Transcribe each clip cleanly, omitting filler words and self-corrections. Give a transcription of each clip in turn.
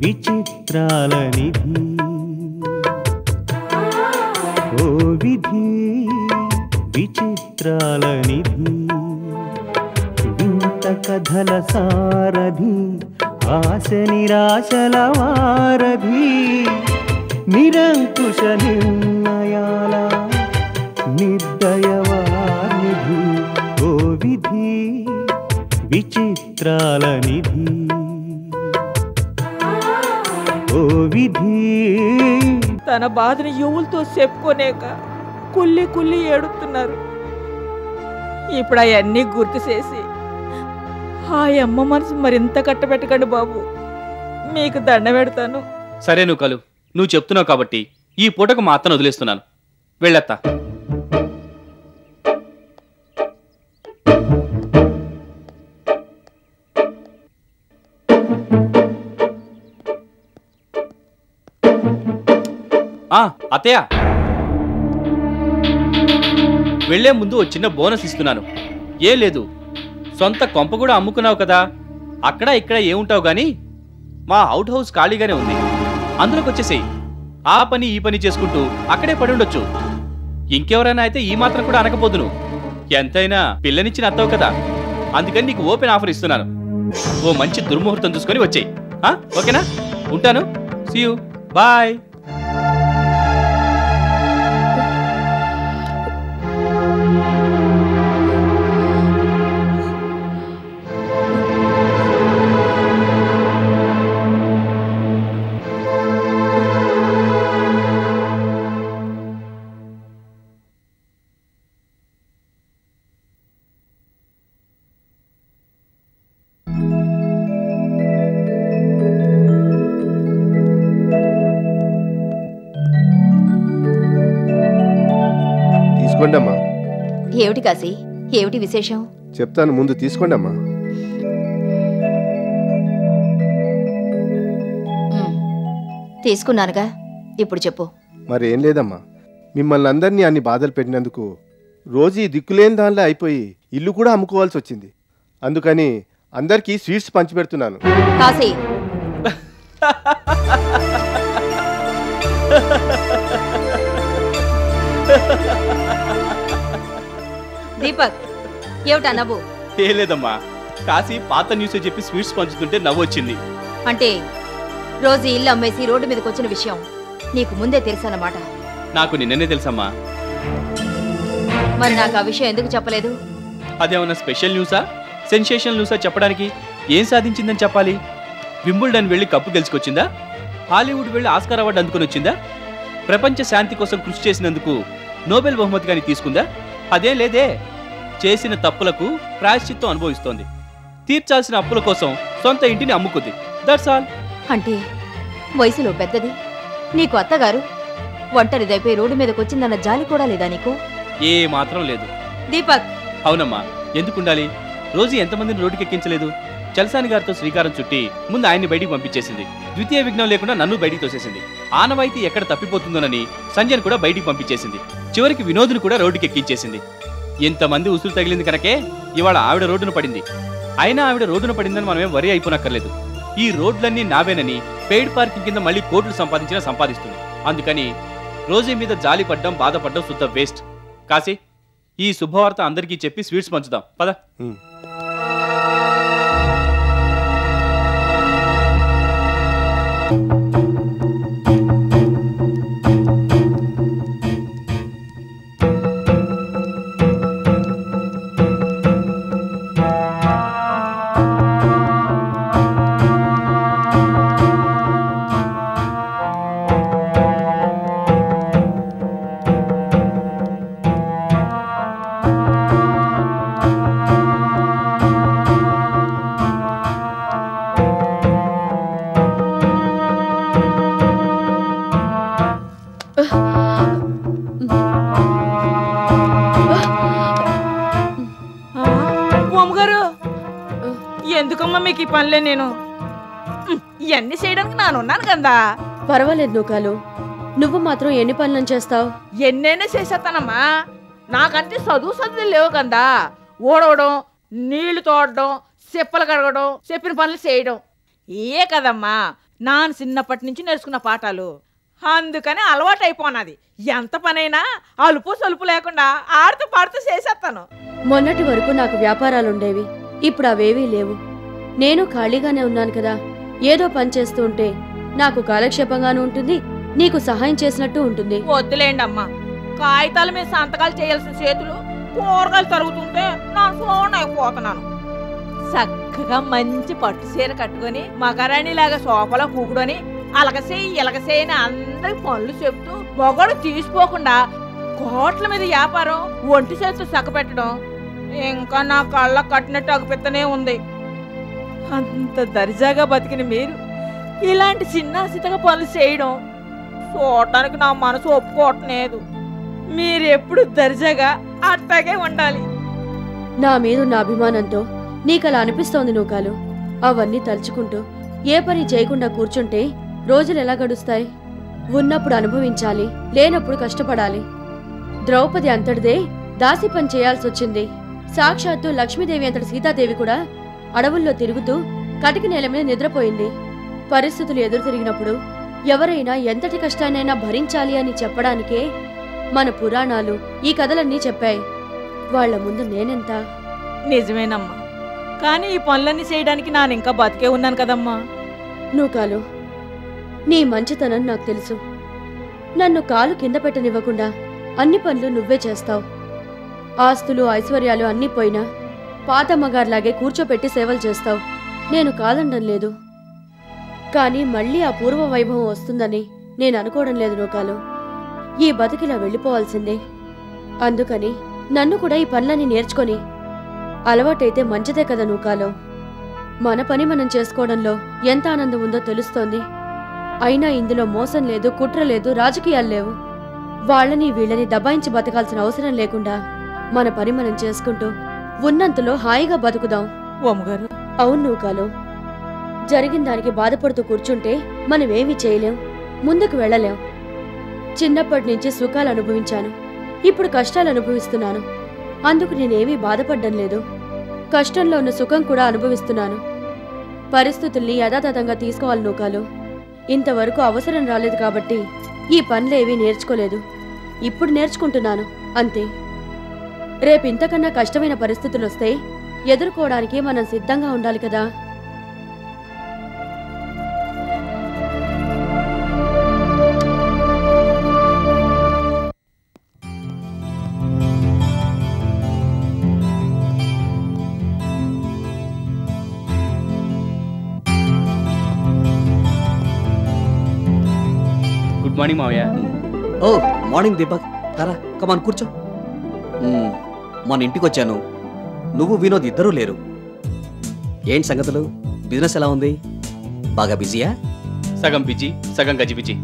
విచిత్రాల నిధి ఓ విధి విచిత్రాల నిధి వింత కథల సారథి ఆశ నిరాశల వారధి నిరంకుశ నిర్ణయాల నిర్దయవానిధి ఓ విధి విచిత్రాల నిధి ఓ విధి. తన బాధని యువులతో చెప్పుకోలేక కుల్లి కుల్లి ఏడుతున్నారు. ఇప్పుడు అవన్నీ గుర్తు చేసి ఆ అమ్మ మనసు మరింత కట్టబెట్టకండి బాబు, మీకు దండ పెడతాను. సరే నువ్వు కలు, నువ్వు చెప్తున్నావు కాబట్టి ఈ పూటకు మా అత్తను వదిలేస్తున్నాను. వెళ్ళత్తా. అత్తయ్య, వెళ్లే ముందు ఓ చిన్న బోనస్ ఇస్తున్నాను. ఏం లేదు, సొంత కొంప కూడా అమ్ముకున్నావు కదా, అక్కడ ఇక్కడ ఏముంటావు గాని మా అవుట్ హౌస్ ఖాళీగానే ఉంది, అందులోకి వచ్చేసేయి. ఆ పని ఈ పని చేసుకుంటూ అక్కడే పడి ఉండొచ్చు. ఇంకెవరైనా అయితే ఈ మాత్రం కూడా అనకపోదును. ఎంతైనా పిల్లనిచ్చిన అత్తవు కదా, అందుకని నీకు ఓపెన్ ఆఫర్ ఇస్తున్నాను. ఓ మంచి దుర్ముహూర్తం చూసుకొని వచ్చేయి. ఓకేనా? ఉంటాను. See you. బాయ్. ఏమిటి కాశీ, ఏమిటి విశేషం? చెప్తాను, ముందు తీసుకోండి అమ్మా. తీసుకున్నానుగా, ఇప్పుడు చెప్పు. మరేం లేదమ్మా, మిమ్మల్ని అందరినీ అన్ని బాధలు పెట్టినందుకు రోజు ఈ దిక్కులేని దానిలో అయిపోయి ఇల్లు కూడా అమ్ముకోవాల్సి వచ్చింది. అందుకని అందరికీ స్వీట్స్ పంచిపెడుతున్నాను. కాశీ, దీపక్, ఏమిటా నవ్వు? ఏ లేదమ్మా, కాశీ పాత న్యూస్ చెప్పి స్వీట్స్ పంచుతుంటే నవ్వు వచ్చింది. అంటే రోజు ఇల్లు అమ్మేసి రోడ్డు మీదకి వచ్చిన విషయం నీకు ముందే తెలుసన్నమాట? నాకు నిన్ననే తెలుసమ్మా. మరి నాకు ఆ విషయం ఎందుకు చెప్పలేదు? అదేమన్నా స్పెషల్ న్యూసా, సెన్సేషనల్ న్యూసా? చెప్పడానికి ఏం సాధించిందని చెప్పాలి? వింబుల్డన్ వెళ్ళి కప్పు గెలుచుకొచ్చిందా? హాలీవుడ్ వెళ్ళి ఆస్కార్ అవార్డు అందుకుని వచ్చిందా? ప్రపంచ శాంతి కోసం కృషి చేసినందుకు నోబెల్ బహుమతి గాని తీసుకుందా? అదేం లేదే. చేసిన తప్పులకు ప్రాయశ్చిత్తం అనుభవిస్తోంది. తీర్చాల్సిన అప్పుల కోసం సొంత ఇంటిని అమ్ముకుంది. That's all. అంటే వయసులో పెద్దది, నీకు అత్తగారు ఒంటరిదైపోయి రోడ్డు మీదకి వచ్చిందన్న జాలి కూడా లేదా నీకు? ఏ మాత్రం లేదు. దీపక్. అవునమ్మా, ఎందుకుండాలి? రోజు ఎంతమందిని రోడ్డుకి ఎక్కించలేదు? చలసాని గారితో శ్రీకారం చుట్టి ముందు ఆయన్ని బయటికి పంపించేసింది. ద్వితీయ విఘ్నం లేకుండా నన్ను బయటికి తోసేసింది. ఆనవాయితీ ఎక్కడ తప్పిపోతుందోనని సంజయ్ కూడా బయటికి పంపించేసింది. చివరికి వినోద్ను కూడా రోడ్డుకి ఎక్కించేసింది. ఇంతమంది ఉసులు తగిలింది కనుకే ఇవాళ ఆవిడ రోడ్డున పడింది. అయినా ఆవిడ రోడ్డున పడిందని మనమేం వరి అయిపోనక్కర్లేదు. ఈ రోడ్లన్నీ నావేనని పెయిడ్ పార్కింగ్ కింద మళ్ళీ కోట్లు సంపాదించినా సంపాదిస్తుంది. అందుకని రోజీ మీద జాలి పడ్డం, బాధపడ్డం శుద్ధ వేస్ట్. కాశీ, ఈ శుభవార్త అందరికీ చెప్పి స్వీట్స్ పంచుదాం పద. ఎందుకమ్మా మీకు ఈ పనులే? నేను ఇవన్నీ చేయడానికి నానున్నాను కదా. పర్వాలేదు నూకాలు, నువ్వు మాత్రం ఎన్ని పనులను చేస్తావు? ఎన్నైనా చేసేస్తానమ్మా. నాకంటే చదువు లేవు కదా. ఓడవడం, నీళ్లు తోడడం, చెప్పులు కడగడం, చెప్పిన పనులు చేయడం ఏ కదమ్మా. నాన్న చిన్నప్పటి నుంచి నేర్చుకున్న పాఠాలు. అందుకని అలవాటు అయిపోనాది. ఎంత పనైనా అలుపు సొలుపు లేకుండా ఆడుతూ పాడుతూ చేసేస్తాను. మొన్నటి వరకు నాకు వ్యాపారాలుండేవి, ఇప్పుడు అవేవీ లేవు. నేను ఖాళీగానే ఉన్నాను కదా, ఏదో పని చేస్తూ ఉంటే నాకు కాలక్షేపంగానూ ఉంటుంది, నీకు సహాయం చేసినట్టు ఉంటుంది. వద్దులేండమ్మా, కాగితాల మీద సంతకాలు చేయాల్సిన చేతులు కూరగాయలు తరుగుతుంటే నా ఫోన్ అయిపోతున్నాను. చక్కగా మంచి పట్టు చీర కట్టుకొని మగారాణిలాగా సోఫాలో కూకుడని అలగసేయి అని అందరికి పనులు చెప్తూ మొగడు తీసిపోకుండా కోట్ల మీద వ్యాపారం ఒంటి చేతితో చక్కపెట్టడం ఇంకా నా కళ్ళ కట్టినట్టు అగుపెత్తనే ఉంది. అంత దర్జాగా బతికిన మీరు ఇలాంటి చిన్న చితక పనులు చేయడం చూడటానికి నా మనసు ఒప్పుకోవట్లేదు. మీరెప్పుడు దర్జాగా అట్టాగే ఉండాలి. నా మీదున్న అభిమానంతో నీకలా అనిపిస్తోంది నూకాలు. అవన్నీ తలుచుకుంటూ ఏ పని చేయకుండా కూర్చుంటే రోజులు ఎలా గడుస్తాయి? ఉన్నప్పుడు అనుభవించాలి, లేనప్పుడు కష్టపడాలి. ద్రౌపది అంతటిదే దాసి పని చేయాల్సొచ్చింది. సాక్షాత్తు లక్ష్మీదేవి అంతటి సీతాదేవి కూడా అడవుల్లో తిరుగుతూ కటిక నేల మీద నిద్రపోయింది. పరిస్థితులు ఎదురు తిరిగినప్పుడు ఎవరైనా ఎంతటి కష్టాన్నైనా భరించాలి అని చెప్పడానికే మన పురాణాలు ఈ కథలన్నీ చెప్పాయి. వాళ్ల ముందు నేనెంత? నిజమేనమ్మా, కానీ ఈ పనులన్నీ చేయడానికి నాను ఇంకా బతికే ఉన్నాను కదమ్మా. నూకాలు, నీ మంచితనం నాకు తెలుసు. నన్ను కాలు కింద పెట్టనివ్వకుండా అన్ని పనులు నువ్వే చేస్తావు. ఆస్తులు ఐశ్వర్యాలు అన్నీ పోయినా పాత మగార్లాగే కూర్చోపెట్టి సేవలు చేస్తావు. నేను కాదనడం లేదు, కానీ మళ్ళీ ఆ పూర్వ వైభవం వస్తుందని నేను అనుకోవడం లేదు నూకాలు. ఈ బతికిలా వెళ్ళిపోవాల్సిందే. అందుకని నన్ను కూడా ఈ పనులన్నీ నేర్చుకొని అలవాటైతే మంచిదే కదా నూకాలు. మన పని మనం చేసుకోవడంలో ఎంత ఆనందం ఉందో తెలుస్తోంది. అయినా ఇందులో మోసం లేదు, కుట్ర లేదు, రాజకీయాలు లేవు. వాళ్ళని వీళ్ళని దబాయించి బతకాల్సిన అవసరం లేకుండా మన పని మనం చేసుకుంటూ ఉన్నంతలో హాయిగా బతుకుదాం. ఓమగారు, అవును నూకాలు, జరిగిన దానికి బాధపడుతూ కూర్చుంటే మనమేమీ చేయలేం, ముందుకు వెళ్ళలేం. చిన్నప్పటి నుంచి సుఖాలు అనుభవించాను, ఇప్పుడు కష్టాలు అనుభవిస్తున్నాను. అందుకు నేనేమీ బాధపడ్డం లేదు. కష్టంలో ఉన్న సుఖం కూడా అనుభవిస్తున్నాను. పరిస్థితుల్ని యథాతథంగా తీసుకోవాలి నూకాలు. ఇంతవరకు అవసరం రాలేదు కాబట్టి ఈ పనులేవీ నేర్చుకోలేదు. ఇప్పుడు నేర్చుకుంటున్నాను అంతే. రేపు ఇంతకన్నా కష్టమైన పరిస్థితులు వస్తే ఎదుర్కోవడానికి మనం సిద్ధంగా ఉండాలి కదా. గుడ్ మార్నింగ్ మావయ్య. ఓ మార్నింగ్ దీపక్, తారా కమాన్ కూర్చో. మన ఇంటికి వచ్చాను, నువ్వు వినోద్ ఇద్దరూ లేరు. ఏంటి సంగతులు? బిజినెస్ ఎలా ఉంది? బాగా బిజీయా? సగం బిజీ, సగం గజిబిజీ.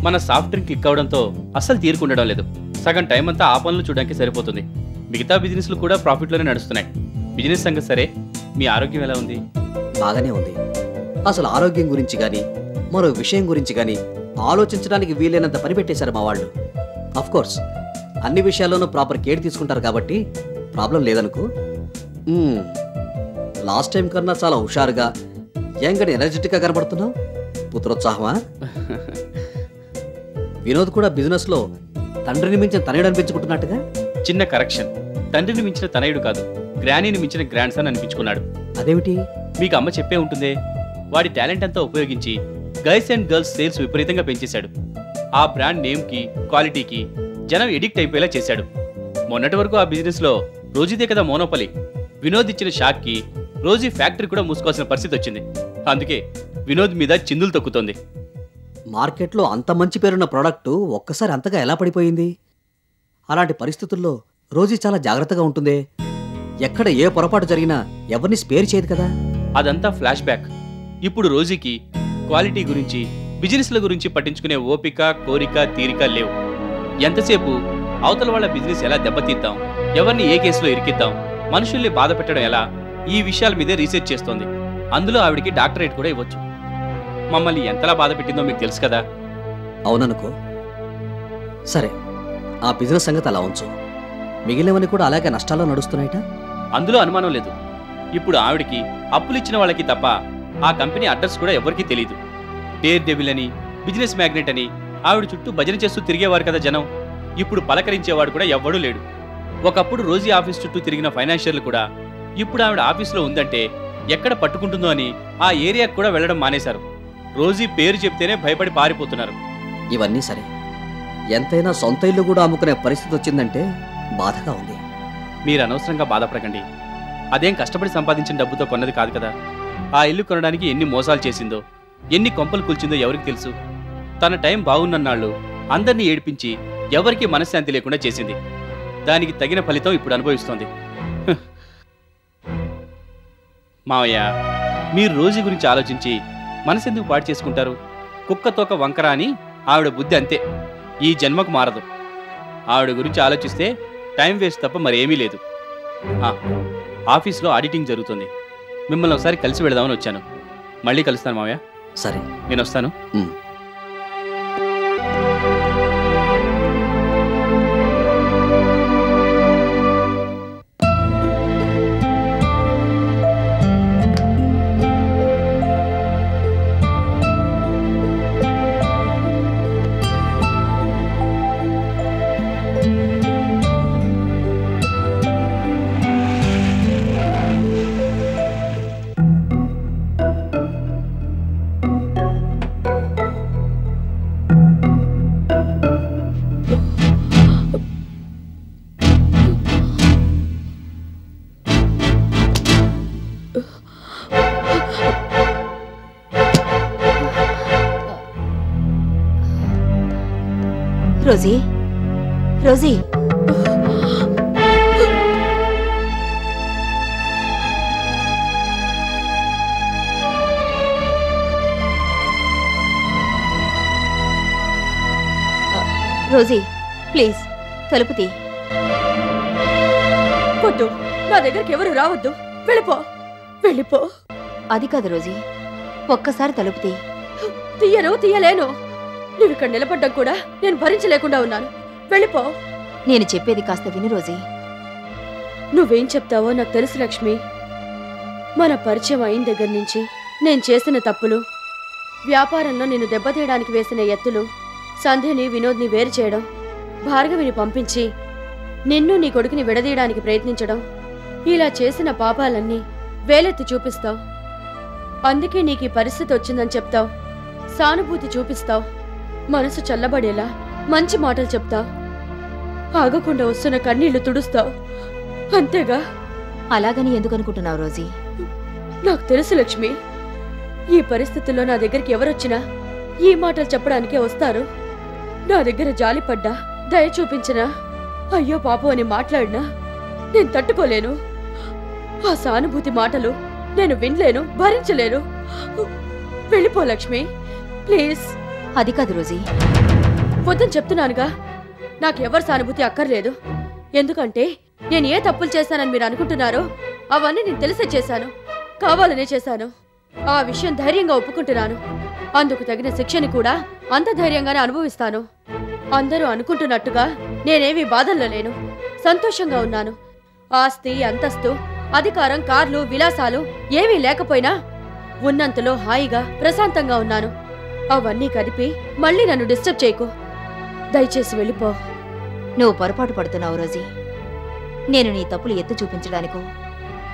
మన సాఫ్ట్ డ్రింక్ క్లిక్ అవడంతో అస్సలు తీరుకుండడం లేదు. సగం టైం అంతా ఆ పనులు చూడడానికి సరిపోతుంది. మిగతా బిజినెస్లు కూడా ప్రాఫిట్లోనే నడుస్తున్నాయి. బిజినెస్ సంగతి సరే, మీ ఆరోగ్యం ఎలా ఉంది? బాగానే ఉంది. అసలు ఆరోగ్యం గురించి కానీ మరో విషయం గురించి కానీ ఆలోచించడానికి వీలైనంత పని పెట్టేశారు మా వాళ్ళు. కోర్స్ అన్ని విషయాల్లోనూ ప్రాపర్ కేర్ తీసుకుంటారు కాబట్టి ప్రాబ్లం లేదనుకో. లాస్ట్ టైం కన్నా చాలా హుషారుగా, యంగ్ అండ్ ఎనర్జెటిక్గా కనబడుతున్నావు. పుత్రోత్సాహమా? వినోద్ కూడా బిజినెస్లో తండ్రిని మించిన తనయుడు అనిపించుకుంటున్నట్టుగా. చిన్న కరెక్షన్, తండ్రిని మించిన తనయుడు కాదు, గ్రానీని మించిన గ్రాండ్ సన్ అనిపించుకున్నాడు. అదేమిటి? మీకు అమ్మ చెప్పే ఉంటుందే. వాడి టాలెంట్ అంతా ఉపయోగించి గర్ల్స్ అండ్ గర్ల్స్ సేల్స్ విపరీతంగా పెంచేశాడు. ఆ బ్రాండ్ నేమ్కి, క్వాలిటీకి జనం ఎడిక్ట్ అయిపోయేలా చేశాడు. మొన్నటి వరకు ఆ బిజినెస్లో రోజీదే కదా మోనోపలి. వినోద్ ఇచ్చిన షాక్కి రోజీ ఫ్యాక్టరీ కూడా మూసుకోవాల్సిన పరిస్థితి వచ్చింది. అందుకే వినోద్ మీద చిందులు తొక్కుతోంది. మార్కెట్లో అంత మంచి పేరున్న ప్రోడక్టు ఒక్కసారి అంతగా ఎలా పడిపోయింది? అలాంటి పరిస్థితుల్లో రోజీ చాలా జాగ్రత్తగా ఉంటుందే. ఎక్కడ ఏ పొరపాటు జరిగినా ఎవరిని స్పేర్ చేయదు కదా. అదంతా ఫ్లాష్ బ్యాక్. ఇప్పుడు రోజీకి క్వాలిటీ గురించి, బిజినెస్ల గురించి పట్టించుకునే ఓపిక, కోరిక, తీరిక లేవు. ఎంతసేపు అవతల వాళ్ళ బిజినెస్ ఎలా దెబ్బతీద్దాం, ఎవరిని ఏ కేసులో ఇరికిద్దాం, మనుషుల్ని బాధ పెట్టడం ఎలా, ఈ విషయాల మీదే రీసెర్చ్ చేస్తోంది. అందులో ఆవిడికి డాక్టరేట్ కూడా ఇవ్వచ్చు. మమ్మల్ని ఎంతలా బాధ పెట్టిందో మీకు తెలుసు కదా. అవుననుకో. సరే, ఆ బిజినెస్ సంగతి అలా ఉంచు. మిగిలినవన్నీ కూడా అలాగే నష్టాల్లో నడుస్తున్నాయిట. అందులో అనుమానం లేదు. ఇప్పుడు ఆవిడికి అప్పులు ఇచ్చిన వాళ్ళకి తప్ప ఆ కంపెనీ అడ్రస్ కూడా ఎవరికీ తెలియదు. డేర్ డెవిల్ అని, బిజినెస్ మ్యాగ్నెట్ అని ఆవిడ చుట్టూ భజన చేస్తూ తిరిగేవారు కదా జనం. ఇప్పుడు పలకరించేవాడు కూడా ఎవ్వడూ లేడు. ఒకప్పుడు రోజీ ఆఫీస్ చుట్టూ తిరిగిన ఫైనాన్షియర్లు కూడా ఇప్పుడు ఆవిడ ఆఫీస్లో ఉందంటే ఎక్కడ పట్టుకుంటుందో అని ఆ ఏరియాకు కూడా వెళ్ళడం మానేశారు. రోజీ పేరు చెప్తేనే భయపడి పారిపోతున్నారు. ఇవన్నీ సరే, ఎంతైనా సొంత ఇల్లు కూడా అమ్ముకునే పరిస్థితి వచ్చిందంటే బాధగా ఉంది. మీరు అనవసరంగా బాధపడకండి. అదేం కష్టపడి సంపాదించిన డబ్బుతో కొన్నది కాదు కదా. ఆ ఇల్లు కొనడానికి ఎన్ని మోసాలు చేసిందో, ఎన్ని కొంపలు కూల్చిందో ఎవరికి తెలుసు. తన టైం బాగున్నన్నాళ్ళు అందరినీ ఏడిపించి ఎవరికీ మనశ్శాంతి లేకుండా చేసింది. దానికి తగిన ఫలితం ఇప్పుడు అనుభవిస్తోంది. మావయ్య, మీరు రోజీ గురించి ఆలోచించి మనసెందుకు పాడు చేసుకుంటారు? కుక్కతోక వంకర అని ఆవిడ బుద్ధి అంతే, ఈ జన్మకు మారదు. ఆవిడ గురించి ఆలోచిస్తే టైం వేస్ట్ తప్ప మరేమీ లేదు. ఆఫీస్లో ఆడిటింగ్ జరుగుతుంది. మిమ్మల్ని ఒకసారి కలిసి వెళదామని వచ్చాను. మళ్ళీ కలుస్తాను మావయ్య. సరే, నేను వస్తాను. రోజీ, రోజీ, రోజీ ప్లీజ్ తలుపు తీ. వద్దు, నా దగ్గరికి ఎవరు రావద్దు. వెళ్ళిపో, వెళ్ళిపో. అది కాదు రోజీ, ఒక్కసారి తలుపు తీ. తీయలేను. నువ్వు ఇక్కడ నిలబడ్డం కూడా నేను భరించలేకుండా ఉన్నాను. వెళ్ళిపో. నేను చెప్పేది కాస్త విను రోజీ. నువ్వేం చెప్తావో నాకు తెలుసు లక్ష్మి. మన పరిచయం అయిన దగ్గర నుంచి నేను చేసిన తప్పులు, వ్యాపారంలో నేను దెబ్బతీయడానికి వేసిన ఎత్తులు, సంధ్యని వినోద్ని వేరు చేయడం, భార్గవిని పంపించి నిన్ను నీ కొడుకుని విడదీయడానికి ప్రయత్నించడం, ఇలా చేసిన పాపాలన్నీ వేలెత్తి చూపిస్తావు. అందుకే నీకు ఈ పరిస్థితి వచ్చిందని చెప్తావు. సానుభూతి చూపిస్తావు. మనసు చల్లబడేలా మంచి మాటలు చెప్తావు. ఆగకుండా వస్తున్న కన్నీళ్లు తుడుస్తావు. అంతేగా? అలాగని ఎందుకు అనుకుంటున్నావు రోజీ? నాకు తెలుసు లక్ష్మి, ఈ పరిస్థితుల్లో నా దగ్గరికి ఎవరొచ్చినా ఈ మాటలు చెప్పడానికే వస్తారు. నా దగ్గర జాలిపడ్డా, దయ చూపించినా, అయ్యో పాపం అని మాట్లాడినా నేను తట్టుకోలేను. ఆ సానుభూతి మాటలు నేను వినలేను, భరించలేను. వెళ్ళిపో లక్ష్మి, ప్లీజ్. అది కాదు రోజీ. వద్దని చెప్తున్నానుగా. నాకెవరి సానుభూతి అక్కర్లేదు. ఎందుకంటే నేను ఏ తప్పులు చేశానని మీరు అనుకుంటున్నారో అవన్నీ నేను తెలిసే చేశాను, కావాలనే చేశాను. ఆ విషయం ధైర్యంగా ఒప్పుకుంటున్నాను. అందుకు తగిన శిక్షని కూడా అంత ధైర్యంగానే అనుభవిస్తాను. అందరూ అనుకుంటున్నట్టుగా నేనేమీ బాధల్లో లేను, సంతోషంగా ఉన్నాను. ఆస్తి, అంతస్తు, అధికారం, కార్లు, విలాసాలు ఏమీ లేకపోయినా ఉన్నంతలో హాయిగా ప్రశాంతంగా ఉన్నాను. అవన్నీ కలిపి మళ్ళీ నన్ను డిస్టర్బ్ చేయకు. దయచేసి వెళ్ళిపో. నువ్వు పొరపాటు పడుతున్నావు రోజీ. నేను నీ తప్పులు ఎత్తు చూపించడానికో,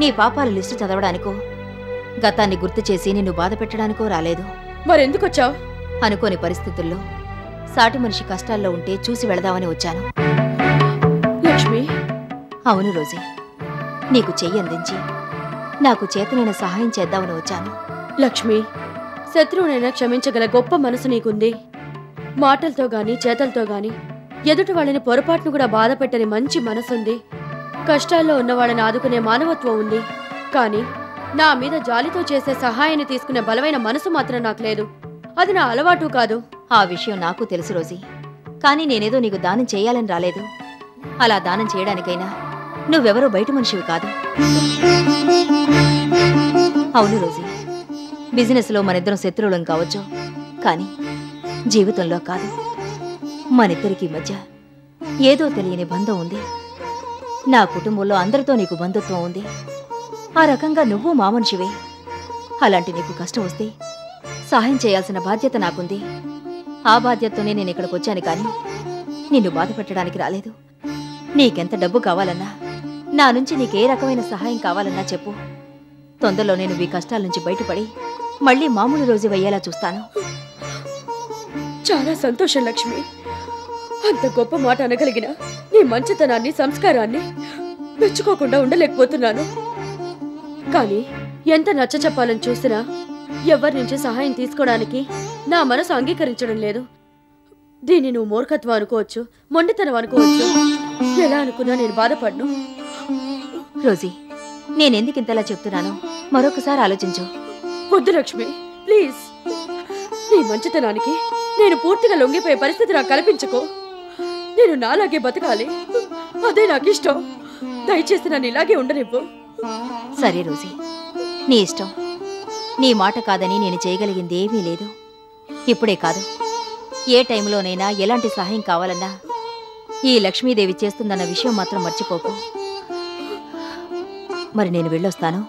నీ పాపాల లిస్టు చదవడానికో, గతాన్ని గుర్తు చేసి నిన్ను బాధ పెట్టడానికో రాలేదు. మరెందుకొచ్చావు? అనుకోని పరిస్థితుల్లో సాటి మనిషి కష్టాల్లో ఉంటే చూసి వెళదామని వచ్చాను. లక్ష్మి. అవును రోజీ, నీకు చెయ్యి అందించి నాకు చేతనైన సహాయం చేద్దామని వచ్చాను. లక్ష్మి, శత్రువునైనా క్షమించగల గొప్ప మనసు నీకుంది. మాటలతో గాని చేతలతో గాని ఎదుటి వాళ్ళని పొరపాటును కూడా బాధ పెట్టని మంచి మనసుంది. కష్టాల్లో ఉన్న వాళ్ళని ఆదుకునే మానవత్వం ఉంది. కానీ నా మీద జాలితో చేసే సహాయాన్ని తీసుకునే బలమైన మనసు మాత్రం నాకు లేదు. అది నా అలవాటు కాదు. ఆ విషయం నాకు తెలుసు రోజీ. కానీ నేనేదో నీకు దానం చేయాలని రాలేదు. అలా దానం చేయడానికైనా నువ్వెవరో బయట మనిషివి కాదు. అవును రోజీ, బిజినెస్లో మనిద్దరం శత్రువులం కావచ్చు, కానీ జీవితంలో కాదు. మనిద్దరికీ మధ్య ఏదో తెలియని బంధం ఉంది. నా కుటుంబంలో అందరితో నీకు బంధుత్వం ఉంది. ఆ రకంగా నువ్వు మా మనిషివే. అలాంటి నీకు కష్టం వస్తే సహాయం చేయాల్సిన బాధ్యత నాకుంది. ఆ బాధ్యతతోనే నేను ఇక్కడికి వచ్చాను, కానీ నిన్ను బాధ పెట్టడానికి రాలేదు. నీకెంత డబ్బు కావాలన్నా, నా నుంచి నీకే రకమైన సహాయం కావాలన్నా చెప్పు. తొందరలోనే నువ్వు ఈ కష్టాల నుంచి బయటపడి మళ్ళీ మామూలు రోజు అయ్యేలా చూస్తాను. చాలా సంతోషం లక్ష్మి. అంత గొప్ప మాట అనగలిగిన నీ మంచితనాన్ని, సంస్కారాన్ని మెచ్చుకోకుండా ఉండలేకపోతున్నాను. కానీ ఎంత నచ్చ చెప్పాలని చూసినా ఎవరి నుంచి సహాయం తీసుకోవడానికి నా మనసు అంగీకరించడం లేదు. దీన్ని నువ్వు మూర్ఖత్వం అనుకోవచ్చు, మొండితనం అనుకోవచ్చు. ఎలా అనుకున్నా నేను బాధపడ్ను. రోజీ, నేనెందుకు ఇంతలా చెప్తున్నాను మరొకసారి ఆలోచించు. వద్దు లక్ష్మి, ప్లీజ్. నీ మంచితనానికి నేను పూర్తిగా లొంగిపోయే పరిస్థితి నాకు కల్పించుకో. నేను నాలాగే బతకాలి, అదే నాకు ఇష్టం. దయచేసి నన్ను ఇలాగే ఉండనివ్వు. సరే రోజీ, నీ ఇష్టం. నీ మాట కాదని నేను చేయగలిగింది ఏమీ లేదు. ఇప్పుడే కాదు, ఏ టైంలోనైనా ఎలాంటి సహాయం కావాలన్నా ఈ లక్ష్మీదేవి చేస్తుందన్న విషయం మాత్రం మర్చిపోకు. మరి నేను వెళ్ళొస్తాను.